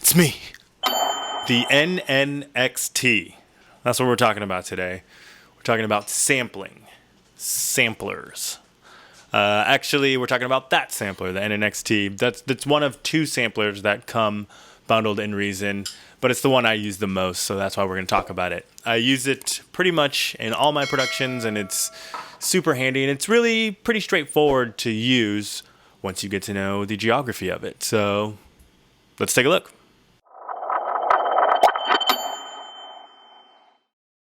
It's me, the NNXT. That's what we're talking about today. We're talking about sampling, samplers. Actually, we're talking about that sampler, the NNXT. That's one of two samplers that come bundled in Reason, but it's the one I use the most, so that's why we're going to talk about it. I use it pretty much in all my productions, and it's super handy, and it's really pretty straightforward to use once you get to know the geography of it. So let's take a look.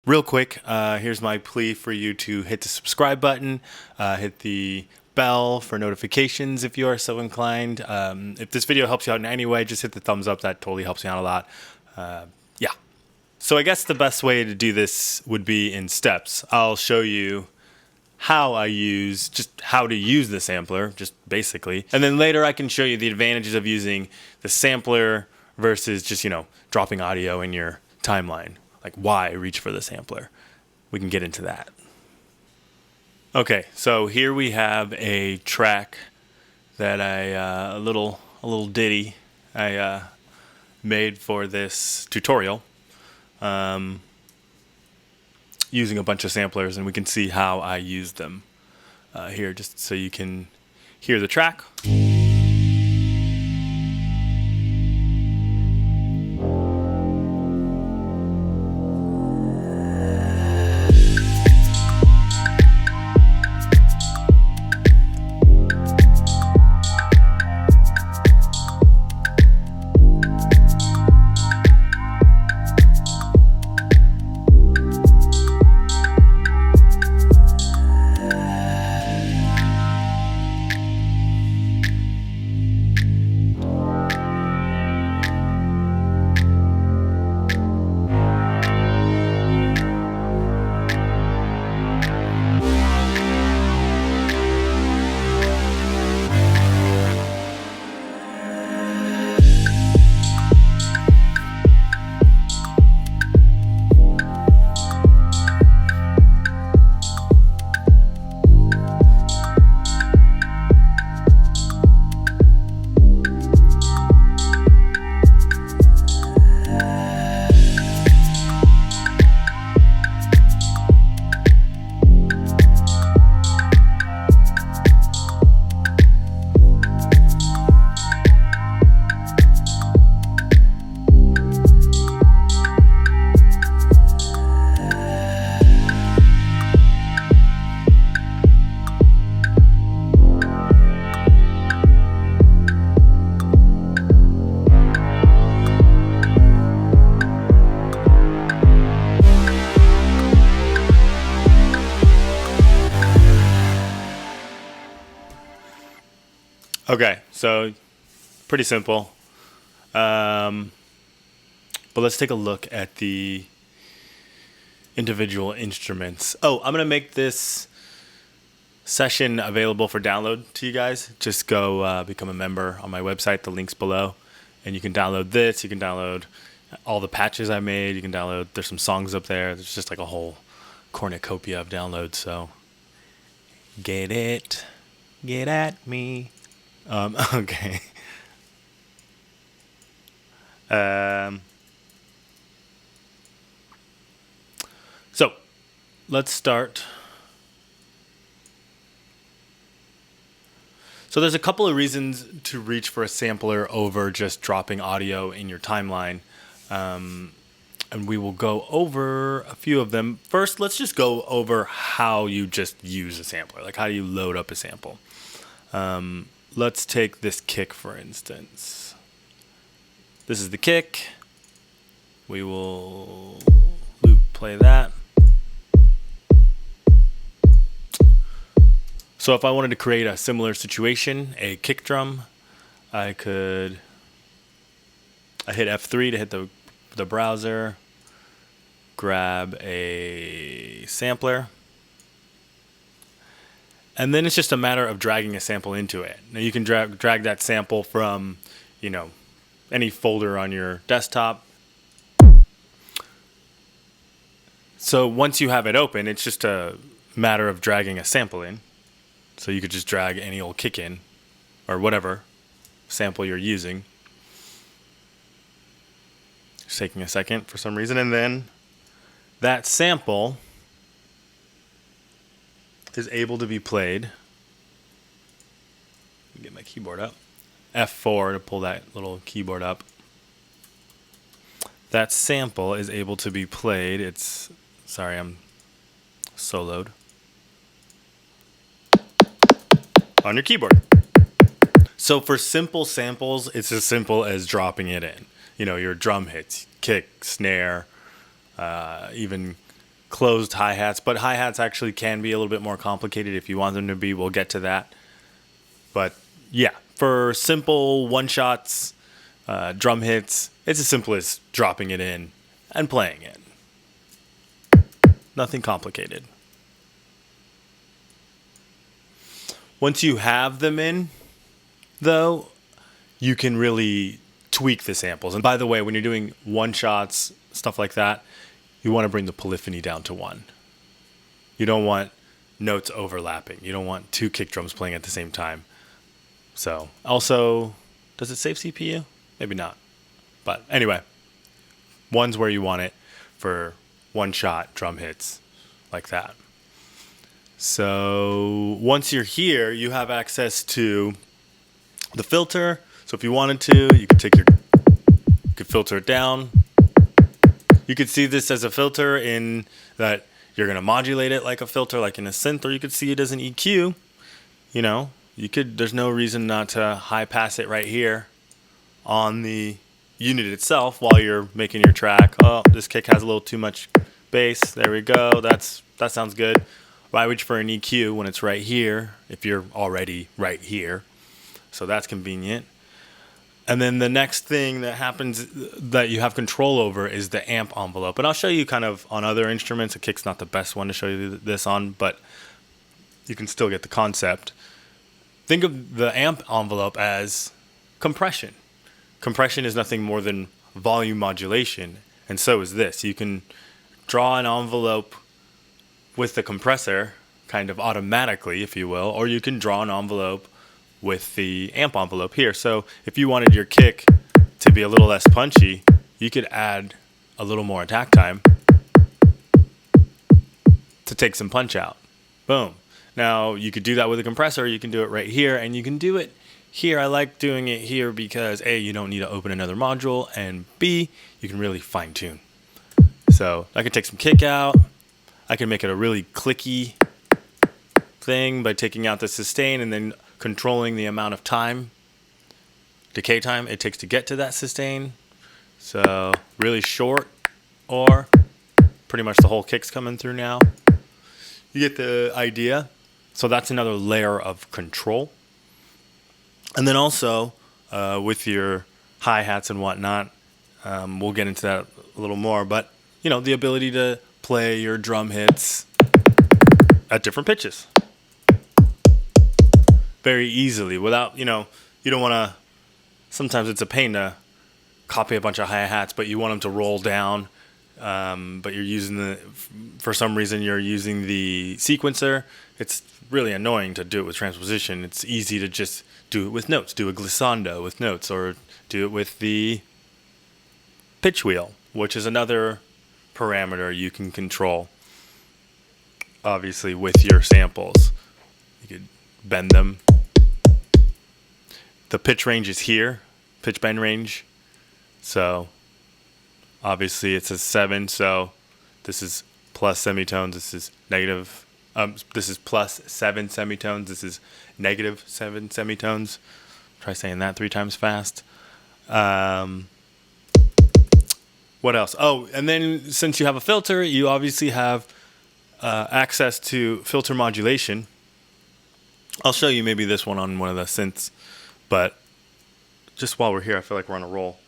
Real quick, here's my plea for you to hit the subscribe button, hit the bell for notifications if you are so inclined. If this video helps you out in any way, just hit the thumbs up. That totally helps me out a lot. Yeah. So I guess the best way to do this would be in steps. I'll show you how to use the sampler, just basically. And then later I can show you the advantages of using the sampler versus just, dropping audio in your timeline. Like why reach for the sampler. We can get into that. Okay, so here we have a track that a little ditty I made for this tutorial, using a bunch of samplers, and we can see how I use them here, just so you can hear the track. Okay, so pretty simple. But let's take a look at the individual instruments. Oh, I'm going to make this session available for download to you guys. Just go become a member on my website. The link's below. And you can download this. You can download all the patches I made. You can download, there's some songs up there. There's just like a whole cornucopia of downloads. So get it. Get at me. Okay. So let's start. So there's a couple of reasons to reach for a sampler over just dropping audio in your timeline. And we will go over a few of them. First, let's just go over how you just use a sampler. Like how do you load up a sample? Let's take this kick, for instance. This is the kick. We will loop play that. So if I wanted to create a similar situation, a kick drum, I hit F3 to hit the browser, grab a sampler, and then it's just a matter of dragging a sample into it. Now you can drag that sample from, any folder on your desktop. So once you have it open, it's just a matter of dragging a sample in. So you could just drag any old kick in, or whatever sample you're using. taking a second for some reason. And then that sample is able to be played. Get my keyboard up. F4 to pull that little keyboard up. That sample is able to be played. Sorry, I'm soloed. On your keyboard. So for simple samples, it's as simple as dropping it in. You know, your drum hits, kick, snare, even closed hi-hats. But hi-hats actually can be a little bit more complicated if you want them to be. We'll get to that. But yeah, for simple one-shots, drum hits, it's as simple as dropping it in and playing it. Nothing complicated. Once you have them in, though, you can really tweak the samples. And by the way, when you're doing one-shots, stuff like that, you want to bring the polyphony down to 1. You don't want notes overlapping. You don't want 2 kick drums playing at the same time. So, also, does it save CPU? Maybe not. But anyway, 1's where you want it for one-shot drum hits like that. So once you're here, you have access to the filter. So if you wanted to, you could filter it down. You could see this as a filter in that you're going to modulate it like a filter, like in a synth, or you could see it as an EQ. You know, there's no reason not to high pass it right here on the unit itself while you're making your track. Oh, this kick has a little too much bass. There we go. That sounds good. Why reach for an EQ when it's right here if you're already right here? So that's convenient. And then the next thing that happens that you have control over is the amp envelope. And I'll show you kind of on other instruments. A kick's not the best one to show you this on, but you can still get the concept. Think of the amp envelope as compression. Compression is nothing more than volume modulation, and so is this. You can draw an envelope with the compressor kind of automatically, if you will, or you can draw an envelope with the amp envelope here. So if you wanted your kick to be a little less punchy, you could add a little more attack time to take some punch out. Boom. Now you could do that with a compressor, you can do it right here, and you can do it here. I like doing it here because A, you don't need to open another module, and B, you can really fine tune. So I can take some kick out. I can make it a really clicky thing by taking out the sustain and then controlling the amount of time, decay time it takes to get to that sustain. So really short, or pretty much the whole kick's coming through now. You get the idea. So that's another layer of control. And then also with your hi-hats and whatnot, we'll get into that a little more, but you know, the ability to play your drum hits at different pitches very easily without, you know, you don't want to, sometimes it's a pain to copy a bunch of hi-hats, but you want them to roll down, but you're using for some reason you're using the sequencer. It's really annoying to do it with transposition. It's easy to just do it with notes, do a glissando with notes, or do it with the pitch wheel, which is another parameter you can control, obviously, with your samples. You could bend them. The pitch range is here, pitch bend range. So obviously it's a 7, so this is plus semitones, this is negative, this is plus 7 semitones, this is negative 7 semitones. Try saying that 3 times fast. What else? Oh, and then since you have a filter, you obviously have access to filter modulation. I'll show you maybe this one on one of the synths, but just while we're here, I feel like we're on a roll.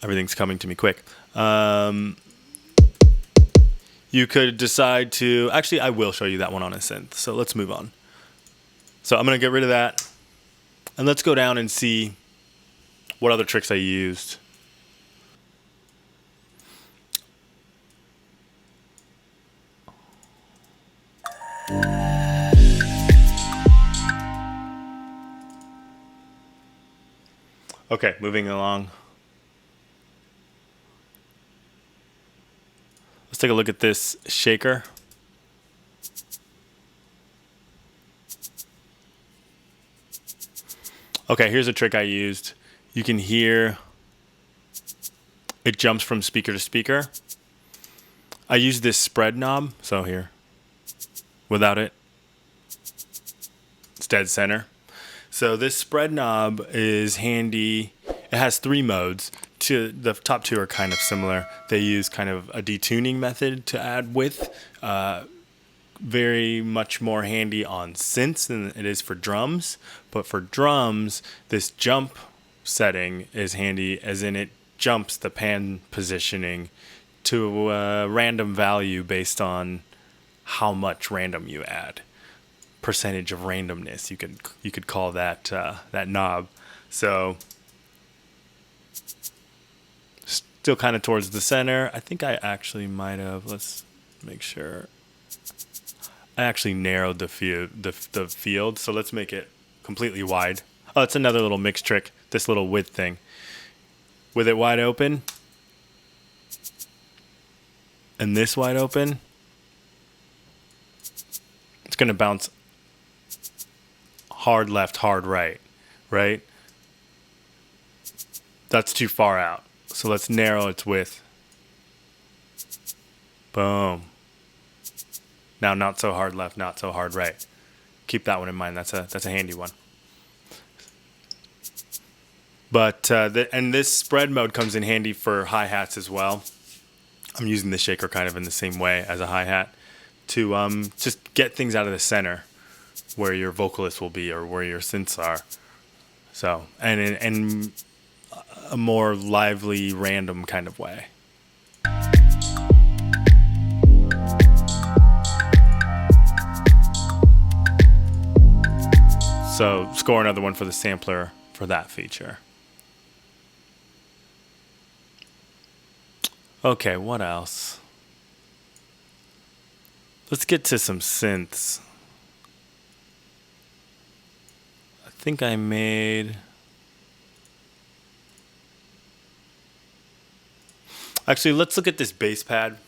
Everything's coming to me quick. You could decide to... Actually, I will show you that one on a synth, so let's move on. So I'm going to get rid of that, and let's go down and see what other tricks I used. Okay, moving along. Let's take a look at this shaker. Okay, here's a trick I used. You can hear it jumps from speaker to speaker. I use this spread knob, so here, without it, it's dead center. So this spread knob is handy. It has 3 modes. The top 2 are kind of similar. They use kind of a detuning method to add width. Very much more handy on synths than it is for drums. But for drums, this jump setting is handy, as in it jumps the pan positioning to a random value based on how much random you add. Percentage of randomness, you could call that that knob. So still kind of towards the center. I think I actually might have. Let's make sure. I actually narrowed the field, so let's make it completely wide. Oh, it's another little mix trick. This little width thing. With it wide open, and this wide open, it's gonna bounce hard left, hard right, right? That's too far out. So let's narrow its width. Boom. Now not so hard left, not so hard right. Keep that one in mind. That's a handy one. But and this spread mode comes in handy for hi-hats as well. I'm using the shaker kind of in the same way as a hi-hat to just get things out of the center where your vocalist will be or where your synths are. So, and in a more lively, random kind of way. So score another one for the sampler for that feature. Okay, what else? Let's get to some synths. I think I made... Actually, let's look at this bass pad.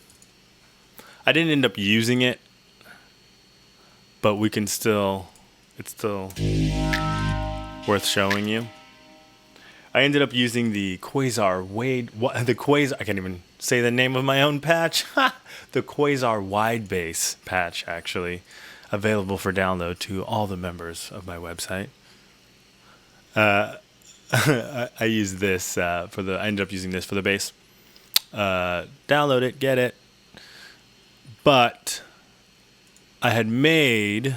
I didn't end up using it, but we can still... It's still worth showing you. I ended up using the Quasar I can't even say the name of my own patch. The Quasar wide bass patch, actually, available for download to all the members of my website. I use this I ended up using this for the bass. Download it, get it. But I had made...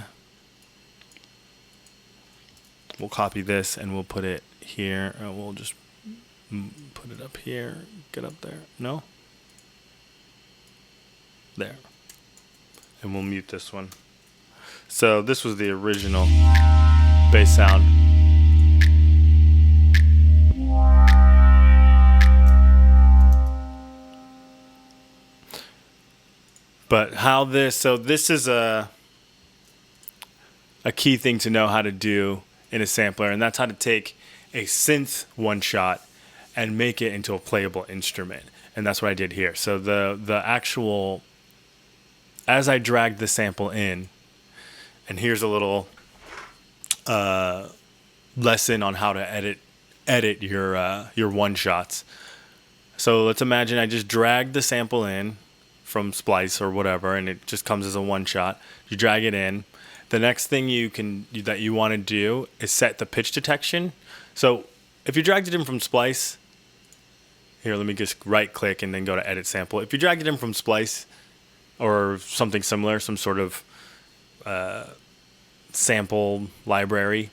We'll copy this and we'll put it here. We'll just put it up here. Get up there. No? There. And we'll mute this one. So this was the original bass sound. But how this... So this is a key thing to know how to do in a sampler, and that's how to take a synth one shot and make it into a playable instrument. And that's what I did here. So the actual, as I dragged the sample in, and here's a little lesson on how to edit your one shots. So let's imagine I just dragged the sample in from Splice or whatever, and it just comes as a one shot. You drag it in. The next thing that you want to do is set the pitch detection. So if you dragged it in from Splice, here, let me just right click and then go to edit sample. If you dragged it in from Splice or something similar, some sort of sample library,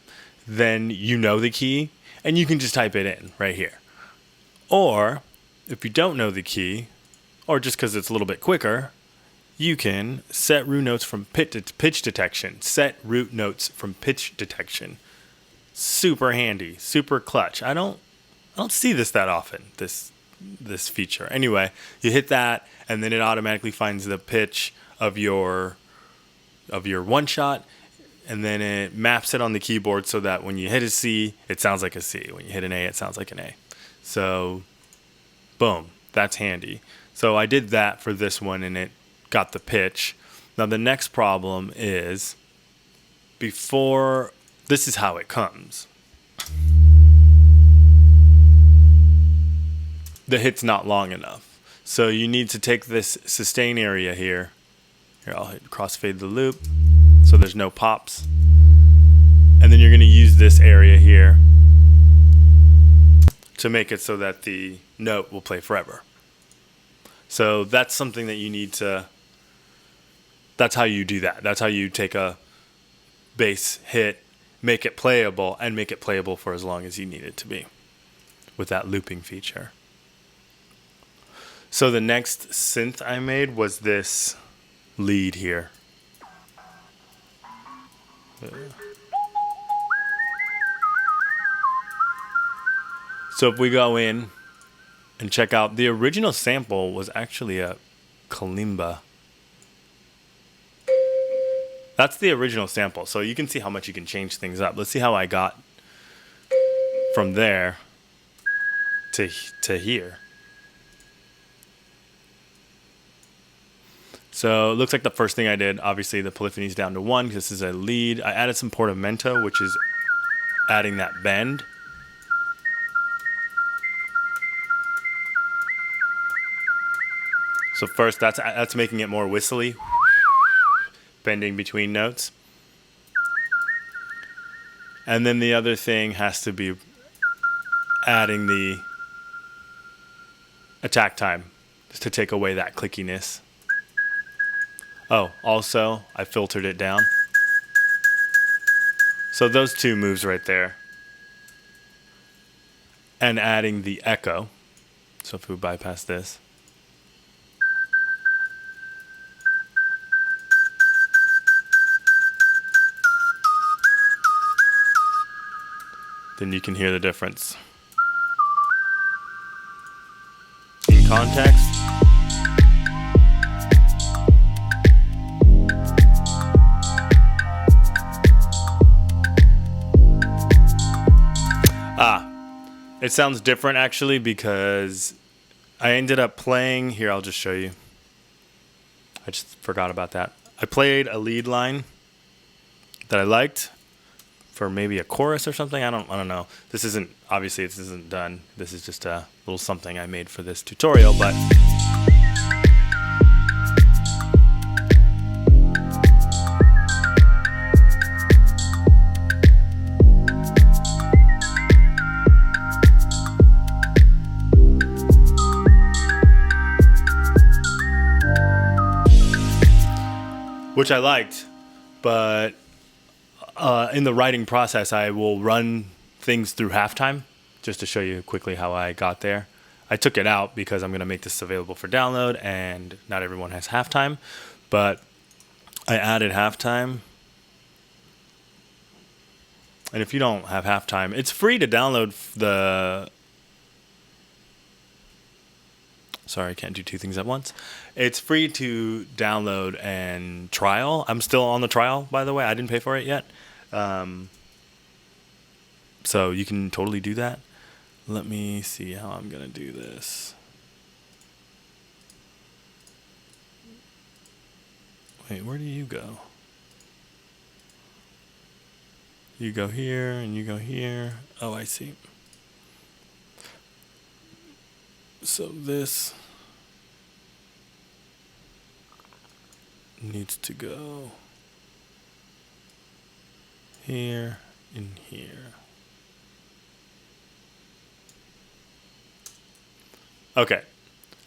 then you know the key and you can just type it in right here. Or if you don't know the key, or just because it's a little bit quicker, you can set root notes from pitch detection. Set root notes from pitch detection. Super handy, super clutch. I don't see this that often, this feature. Anyway, you hit that and then it automatically finds the pitch of your one shot, and then it maps it on the keyboard so that when you hit a C, it sounds like a C. When you hit an A, it sounds like an A. So boom, that's handy. So I did that for this one and it got the pitch. Now the next problem is before, this is how it comes. The hit's not long enough. So you need to take this sustain area here. Here, I'll hit crossfade the loop so there's no pops. And then you're going to use this area here to make it so that the note will play forever. So that's something that you need to, that's how you do that. That's how you take a bass hit, make it playable, and make it playable for as long as you need it to be with that looping feature. So the next synth I made was this lead here. So if we go in and check out, the original sample was actually a kalimba. That's the original sample. So you can see how much you can change things up. Let's see how I got from there to here. So it looks like the first thing I did, obviously the polyphony's down to 1 because this is a lead. I added some portamento, which is adding that bend. So first, that's making it more whistly, bending between notes. And then the other thing has to be adding the attack time, just to take away that clickiness. Oh, also, I filtered it down. So those two moves right there. And adding the echo. So if we bypass this. Then you can hear the difference. In context. It sounds different actually because I ended up playing, here I'll just show you. I just forgot about that. I played a lead line that I liked for maybe a chorus or something. I don't know. This isn't, obviously this isn't done. This is just a little something I made for this tutorial, but which I liked, but in the writing process, I will run things through halftime just to show you quickly how I got there. I took it out because I'm going to make this available for download, and not everyone has halftime, but I added halftime. And if you don't have halftime, it's free to download the... Sorry, I can't do two things at once. It's free to download and trial. I'm still on the trial, by the way. I didn't pay for it yet. So you can totally do that. Let me see how I'm going to do this. Wait, where do you go? You go here and you go here. Oh, I see. So this needs to go here and here. Okay,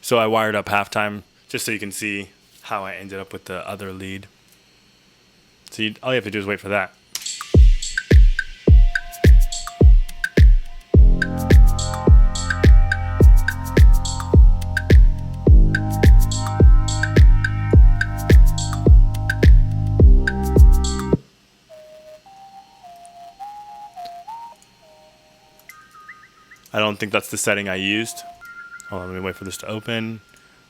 so I wired up halftime just so you can see how I ended up with the other lead. So all you have to do is wait for that. I don't think that's the setting I used. Hold on, let me wait for this to open.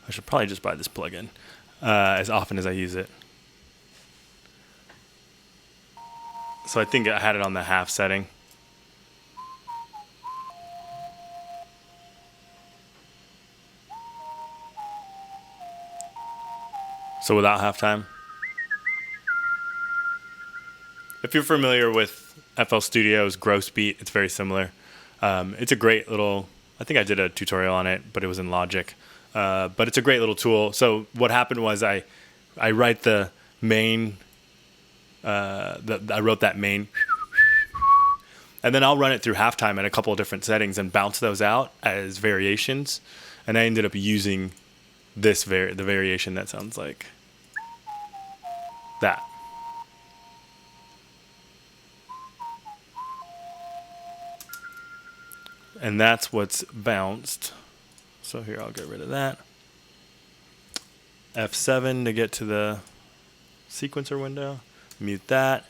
I should probably just buy this plugin as often as I use it. So I think I had it on the half setting. So without halftime. If you're familiar with FL Studio's Gross Beat, it's very similar. It's a great little, I think I did a tutorial on it, but it was in Logic. But it's a great little tool. So what happened was I write the main, I wrote that main, and then I'll run it through halftime at a couple of different settings and bounce those out as variations. And I ended up using the variation that sounds like that. And that's what's bounced. So here, I'll get rid of that. F7 to get to the sequencer window. Mute that.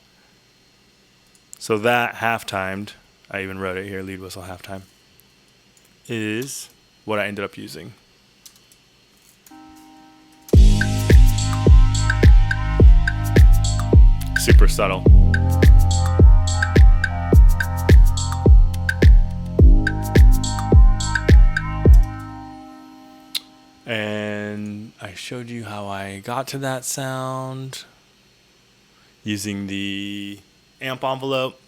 So that half-timed, I even wrote it here, lead whistle halftime, is what I ended up using. Super subtle. And I showed you how I got to that sound using the amp envelope.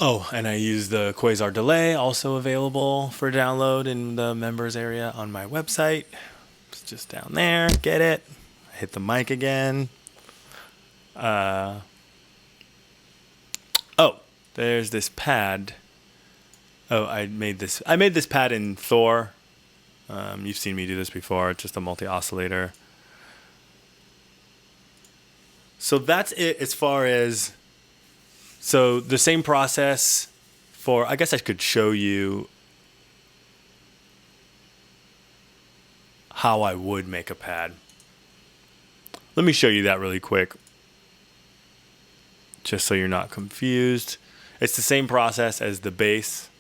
Oh, and I used the Quasar delay, also available for download in the members area on my website. It's just down there. Get it? I hit the mic again. Oh, there's this pad. Oh, I made this pad in Thor. You've seen me do this before. It's just a multi-oscillator. So that's it as far as... So the same process for... I guess I could show you how I would make a pad. Let me show you that really quick, just so you're not confused. It's the same process as the bass.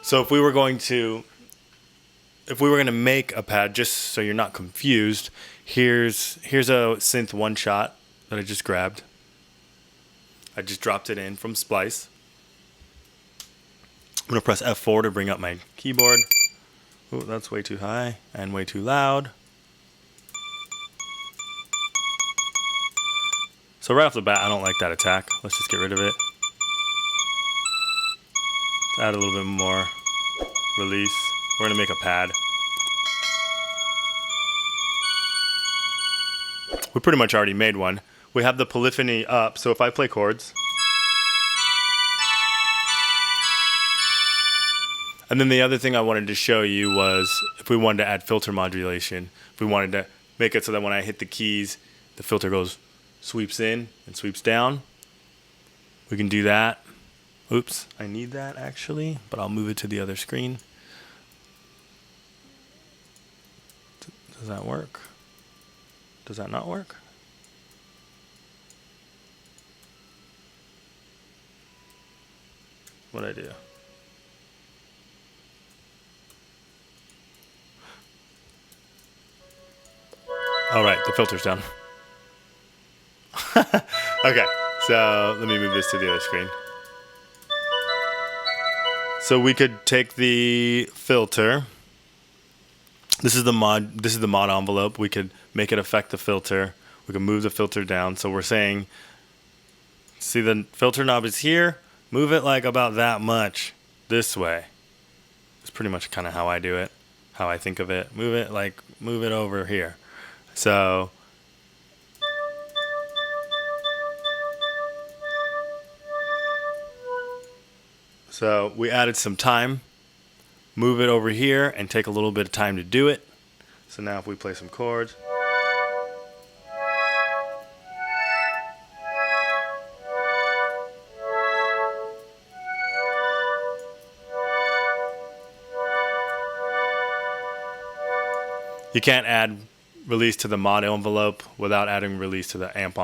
So if we were going to make a pad, just so you're not confused, here's a synth one shot that I just grabbed. I just dropped it in from Splice. I'm gonna press F4 to bring up my keyboard. Oh, that's way too high and way too loud. So right off the bat, I don't like that attack. Let's just get rid of it. Let's add a little bit more release. We're gonna make a pad. We pretty much already made one. We have the polyphony up, so if I play chords, and then the other thing I wanted to show you was if we wanted to add filter modulation, if we wanted to make it so that when I hit the keys, the filter sweeps in and sweeps down, we can do that. Oops, I need that actually, but I'll move it to the other screen. Does that work? Does that not work? What'd I do? All right, the filter's down. Okay, so let me move this to the other screen. So we could take the filter. This is the mod envelope. We could make it affect the filter. We can move the filter down. So we're saying, see the filter knob is here. Move it like about that much this way. It's pretty much kind of how I do it, how I think of it. Move it over here. So we added some time. Move it over here and take a little bit of time to do it. So now if we play some chords. You can't add release to the mod envelope without adding release to the amp.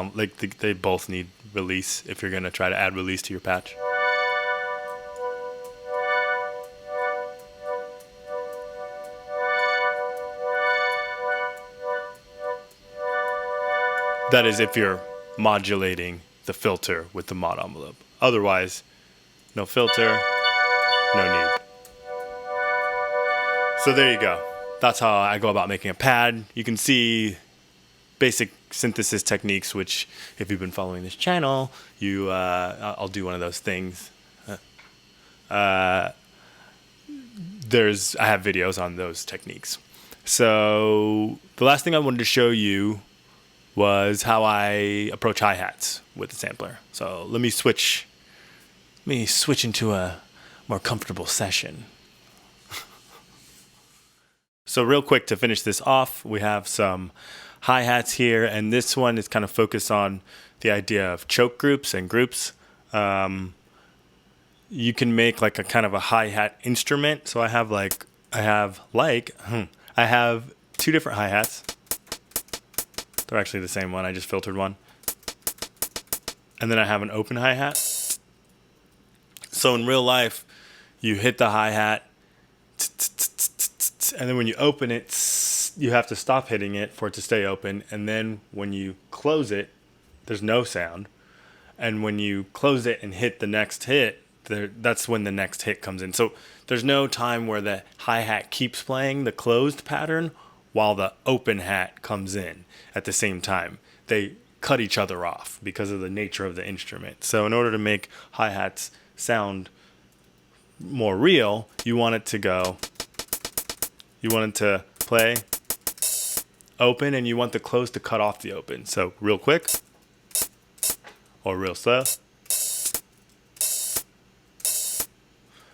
They both need release if you're going to try to add release to your patch. That is if you're modulating the filter with the mod envelope. Otherwise, no filter, no need. So there you go. That's how I go about making a pad. You can see basic synthesis techniques, which if you've been following this channel, I'll do one of those things. I have videos on those techniques. So the last thing I wanted to show you was how I approach hi-hats with the sampler. So let me switch into a more comfortable session. So real quick to finish this off, we have some hi-hats here, and this one is kind of focused on the idea of choke groups and groups. You can make like a kind of a hi-hat instrument. So I have two different hi-hats. They're actually the same one. I just filtered one. And then I have an open hi-hat. So in real life, you hit the hi-hat, and then when you open it, you have to stop hitting it for it to stay open. And then when you close it, there's no sound. And when you close it and hit the next hit, that's when the next hit comes in. So there's no time where the hi-hat keeps playing the closed pattern while the open hat comes in at the same time. They cut each other off because of the nature of the instrument. So in order to make hi-hats sound more real, you want it to play open, and you want the close to cut off the open. So real quick or real slow.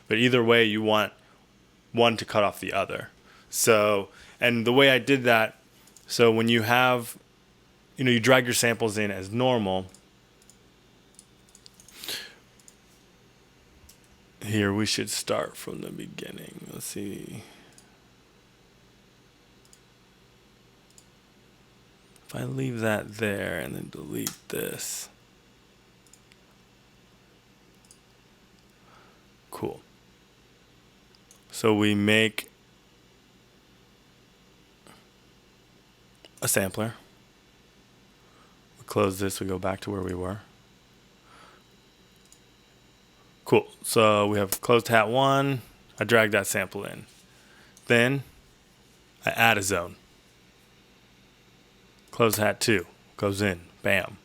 But either way, you want one to cut off the other. So, and the way I did that, so when you have, you drag your samples in as normal. Here, we should start from the beginning. Let's see. If I leave that there and then delete this. Cool. So we make a sampler. We close this, we go back to where we were. Cool. So we have closed hat 1. I drag that sample in. Then I add a zone. Closed hat 2 goes in. Bam.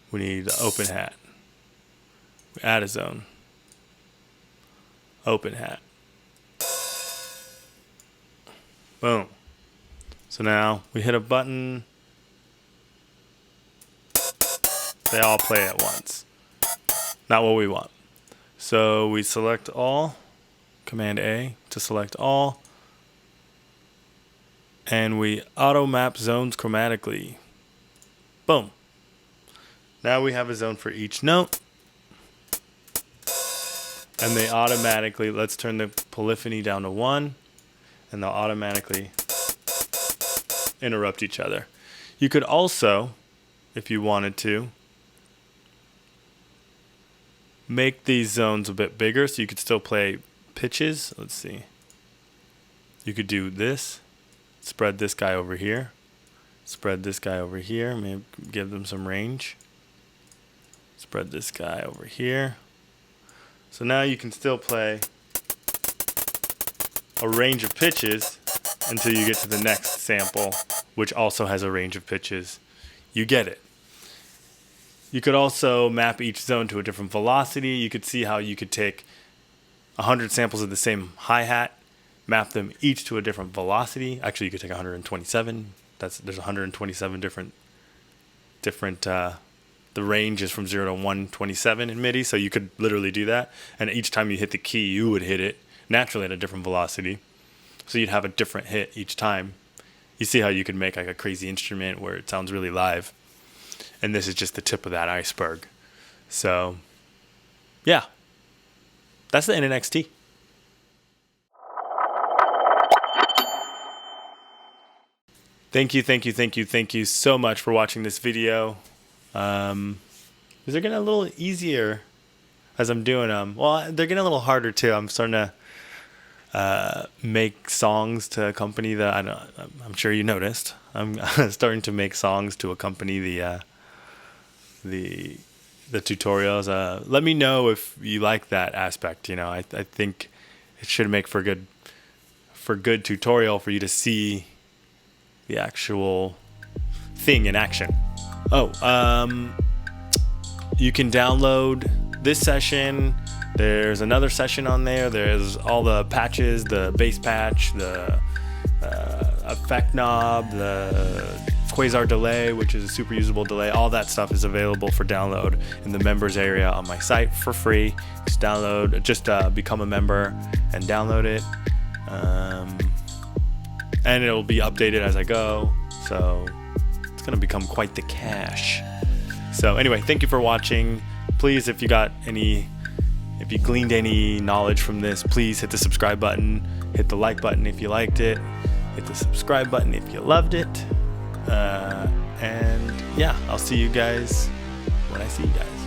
We need the open hat. We add a zone. Open hat. Boom. So now we hit a button. They all play at once. Not what we want. So we select all. Command A to select all. And we auto map zones chromatically. Boom. Now we have a zone for each note. And they automatically, let's turn the polyphony down to 1. And they'll automatically interrupt each other. You could also, if you wanted to, make these zones a bit bigger so you could still play pitches. Let's see. You could do this. Spread this guy over here. Spread this guy over here. Maybe give them some range. Spread this guy over here. So now you can still play a range of pitches until you get to the next sample, which also has a range of pitches. You get it. You could also map each zone to a different velocity. You could see how you could take 100 samples of the same hi-hat, map them each to a different velocity. Actually, you could take 127. There's 127 different. The range is from 0 to 127 in MIDI, so you could literally do that. And each time you hit the key, you would hit it naturally at a different velocity. So you'd have a different hit each time. You see how you could make like a crazy instrument where it sounds really live. And this is just the tip of that iceberg. So, yeah. That's the NNXT. Thank you so much for watching this video. These are getting a little easier as I'm doing them. Well, they're getting a little harder too. I'm starting to make songs to accompany the. I'm sure you noticed. I'm starting to make songs to accompany the the tutorials. Let me know if you like that aspect. You know, I think it should make for good tutorial for you to see the actual thing in action. You can download this session. There's another session on there. There's all the patches, the bass patch, the effect knob, the quasar delay, which is a super usable delay. All that stuff is available for download in the members area on my site for free. Just become a member and download it. And it'll be updated as I go. So it's going to become quite the cache. So anyway, thank you for watching. Please, if you gleaned any knowledge from this, please hit the subscribe button, hit the like button if you liked it, hit the subscribe button if you loved it. And yeah, I'll see you guys when I see you guys.